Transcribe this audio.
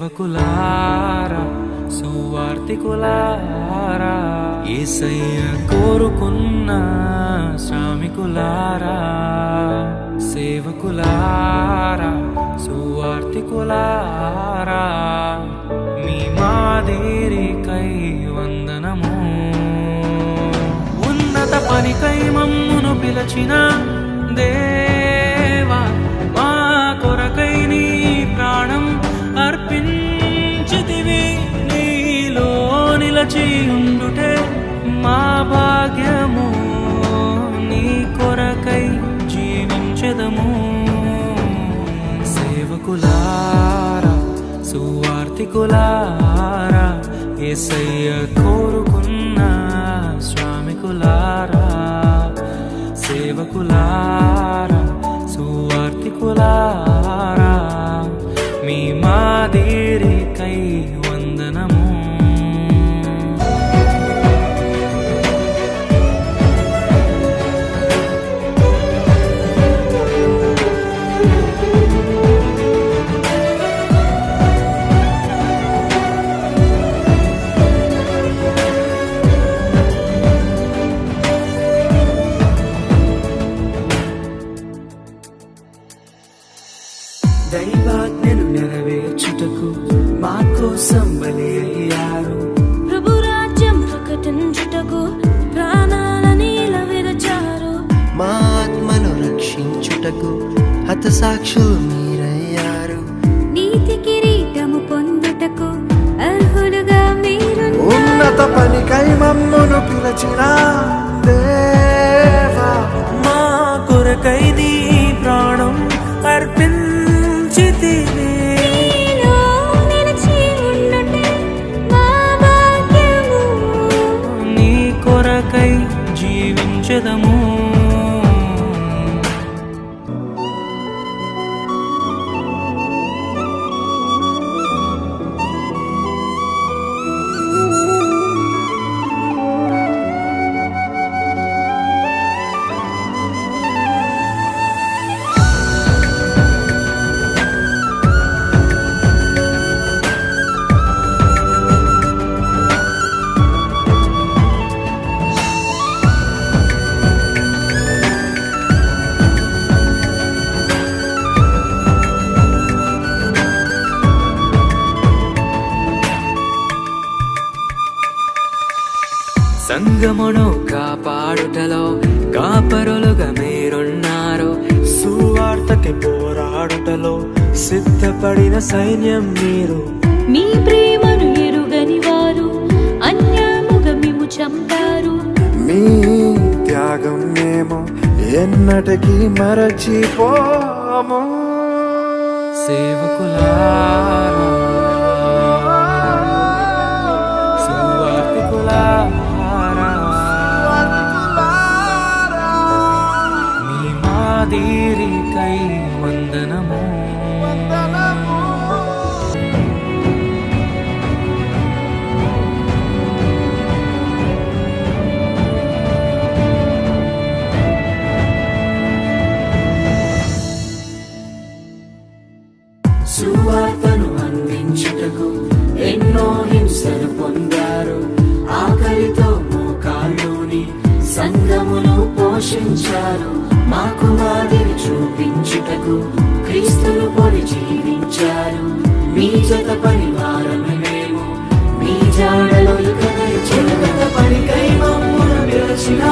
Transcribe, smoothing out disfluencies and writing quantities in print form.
సేవకులారా సువార్తికులారా యేసయ్య కోరుకున్న శ్రామికులారా సేవకులారా సువార్తికులారా మీ మాదిరికై వందనము ఉన్నత పనికై మమ్మును పిలచిన దేవా మా కొరకై నీ ప్రాణం అర్పించితివి నీలో నిలచి ఉండుటే మా భాగ్యము నీ కొరకై జీవించెదము సేవకులారా సువార్తికులారా యేసయ్య కోరుకున్న శ్రామికులారా సేవకులారా సువార్తికులారా మీ మాదిరికై వందనము దైవాజ్ఞను నెరవేర్చుటకు మా కోసం బలి అయ్యారు ప్రభు రాజ్యం ప్రకటించుటకు ప్రాణాలని విరచారు మా ఆత్మను రక్షించుటకు హతసాక్షులు మీరయ్యారు నీతి కిరీటము పొందుటకు అర్హులుగా మీరు ఉన్నత పనికై మమ్మును పిలచిన దేవా మా కొరకై నీ ప్రాణం అర్పించితివి నీలో నిలిచి ఉండుటే మా భాగ్యము నీ కొరకై జీవించెదము సంగమును కాపాడుటలో కాపరులుగా మీరున్నారు సువార్తకి పోరాడుటలో సిద్ధపడిన సైన్యం మీరు మీ ప్రేమను ఎరుగని వారు అన్యాయముగా మేము చంపారు మీ త్యాగం మేము ఎన్నటికీ మరచిపోము సేవకులారా సువార్తికులారా మీ మాదిరికై వందనము సువార్తను అందించుటకు ఎన్నో హింసలు పొందారు ఆకలితో మోకాళ్ళుని సంఘమును పోషించారు మాకు మాదిరి చూపించుటకు క్రీస్తును పొడి జీవించారు మీ జత పరివారమే మేము మీ జాడలో ఇక చెలగత పనికై మమ్మును పిలచిన